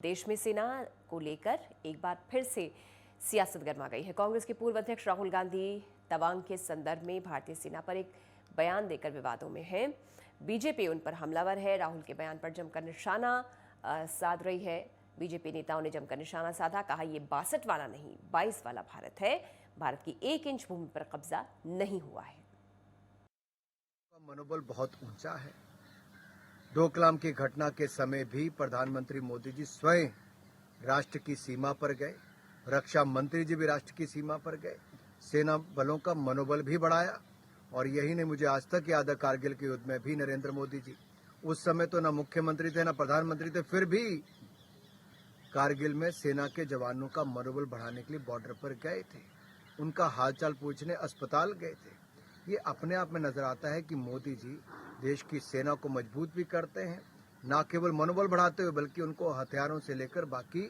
देश में सेना को लेकर एक बार फिर से सियासत गर्मा गई है। कांग्रेस के पूर्व अध्यक्ष राहुल गांधी तवांग के संदर्भ में भारतीय सेना पर एक बयान देकर विवादों में है। बीजेपी उन पर हमलावर है। राहुल के बयान पर जमकर निशाना साध रही है। बीजेपी नेताओं ने जमकर निशाना साधा, कहा ये 62 वाला नहीं 22 वाला भारत है। भारत की 1 इंच भूमि पर कब्जा नहीं हुआ है। मनोबल बहुत ऊंचा है। डोकलाम की घटना के समय भी प्रधानमंत्री मोदी जी स्वयं राष्ट्र की सीमा पर गए, रक्षा मंत्री जी भी राष्ट्र की सीमा पर गए, सेना बलों का मनोबल भी बढ़ाया। और यही नहीं, मुझे आज तक याद है कारगिल के युद्ध में भी नरेंद्र मोदी जी उस समय तो ना मुख्यमंत्री थे ना प्रधानमंत्री थे, फिर भी कारगिल में सेना के जवानों का मनोबल बढ़ाने के लिए बॉर्डर पर गए थे, उनका हालचाल पूछने अस्पताल गए थे। ये अपने आप में नजर आता है कि मोदी जी देश की सेना को मजबूत भी करते हैं, न केवल मनोबल बढ़ाते हुए बल्कि उनको हथियारों से लेकर बाकी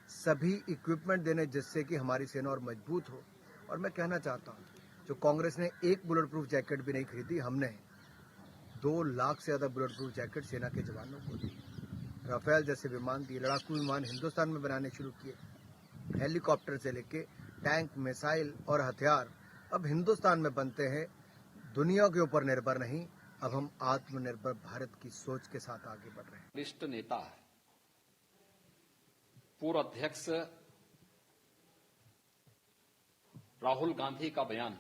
सभी इक्विपमेंट देने जिससे कि हमारी सेना और मजबूत हो। और मैं कहना चाहता हूं, जो कांग्रेस ने एक बुलेट प्रूफ जैकेट भी नहीं खरीदी, हमने 2 लाख से ज्यादा बुलेट प्रूफ जैकेट सेना के जवानों को दी। राफेल जैसे विमान दिए, लड़ाकू विमान हिंदुस्तान में बनाने शुरू किए, हेलीकॉप्टर से लेके टैंक, मिसाइल और हथियार अब हिंदुस्तान में बनते हैं। दुनिया के ऊपर निर्भर नहीं, अब हम आत्मनिर्भर भारत की सोच के साथ आगे बढ़ रहे हैं। वरिष्ठ नेता पूर्व अध्यक्ष राहुल गांधी का बयान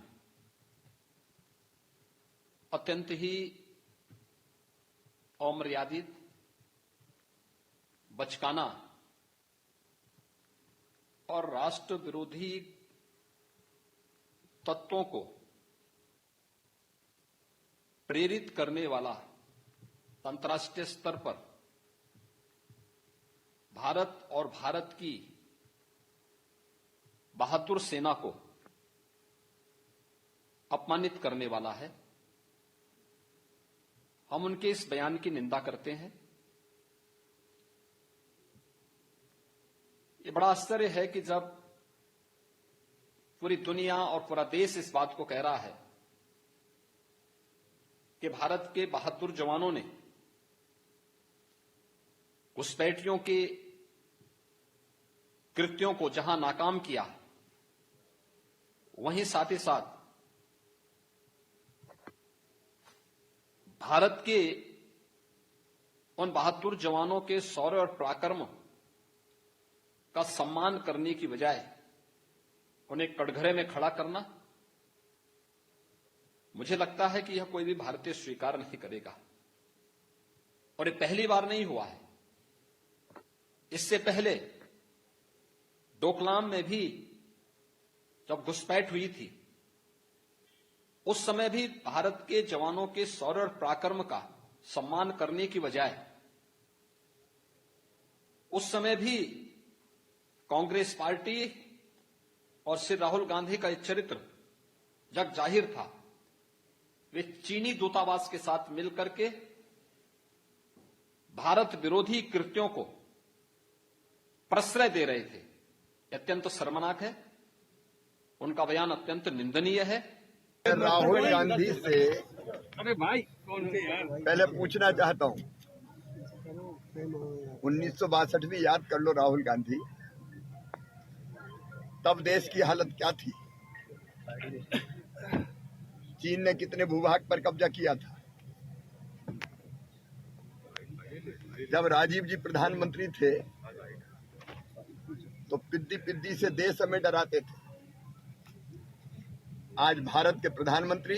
अत्यंत ही अमर्यादित, बचकाना और राष्ट्र विरोधी तत्वों को प्रेरित करने वाला अंतर्राष्ट्रीय स्तर पर भारत और भारत की बहादुर सेना को अपमानित करने वाला है। हम उनके इस बयान की निंदा करते हैं। ये बड़ा आश्चर्य है कि जब पूरी दुनिया और पूरा देश इस बात को कह रहा है कि भारत के बहादुर जवानों ने घुसपैठियों के कृत्यों को जहां नाकाम किया, वहीं साथ ही साथ भारत के उन बहादुर जवानों के शौर्य और पराक्रम का सम्मान करने की बजाय उन्हें कटघरे में खड़ा करना, मुझे लगता है कि यह कोई भी भारतीय स्वीकार नहीं करेगा। और ये पहली बार नहीं हुआ है। इससे पहले डोकलाम में भी जब घुसपैठ हुई थी, उस समय भी भारत के जवानों के शौर्य और पराक्रम का सम्मान करने की बजाय उस समय भी कांग्रेस पार्टी और श्री राहुल गांधी का चरित्र जग जाहिर था। वे चीनी दूतावास के साथ मिलकर के भारत विरोधी कृत्यों को प्रश्रय दे रहे थे। अत्यंत शर्मनाक है। उनका बयान अत्यंत निंदनीय है। राहुल गांधी से पहले पूछना चाहता हूं, 1962 भी याद कर लो राहुल गांधी, तब देश की हालत क्या थी? चीन ने कितने भूभाग पर कब्जा किया था? जब राजीव जी प्रधानमंत्री थे तो पिद्दी पिद्दी से देश हमें डराते थे। आज भारत के प्रधानमंत्री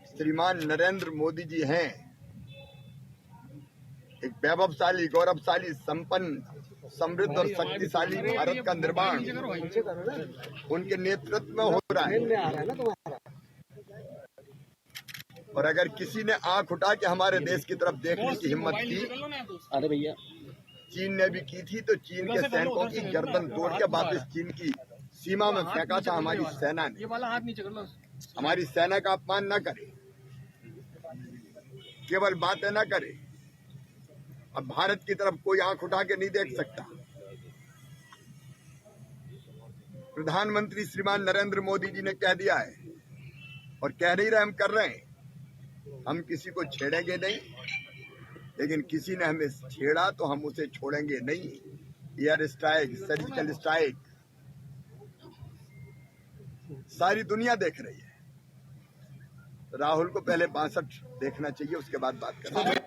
श्रीमान नरेंद्र मोदी जी हैं। एक वैभवशाली, गौरवशाली, संपन्न, समृद्ध और शक्तिशाली भारत का निर्माण उनके नेतृत्व में हो रहा है। और अगर किसी ने आंख उठा के हमारे देश की तरफ देखने की हिम्मत की, अरे भैया, चीन ने भी की थी, तो चीन के सैनिकों की गर्दन तोड़ के वापस चीन की सीमा में फेंका था हमारी सेना ने। हमारी सेना का अपमान न करे, केवल बातें न करे। अब भारत की तरफ कोई आंख उठा के नहीं देख सकता। प्रधानमंत्री श्रीमान नरेंद्र मोदी जी ने कह दिया है और कह नहीं रहे, हम कर रहे हैं। हम किसी को छेड़ेंगे नहीं, लेकिन किसी ने हमें छेड़ा तो हम उसे छोड़ेंगे नहीं। एयर स्ट्राइक, सर्जिकल स्ट्राइक सारी दुनिया देख रही है। राहुल को पहले 62 देखना चाहिए, उसके बाद बात करना चाहिए।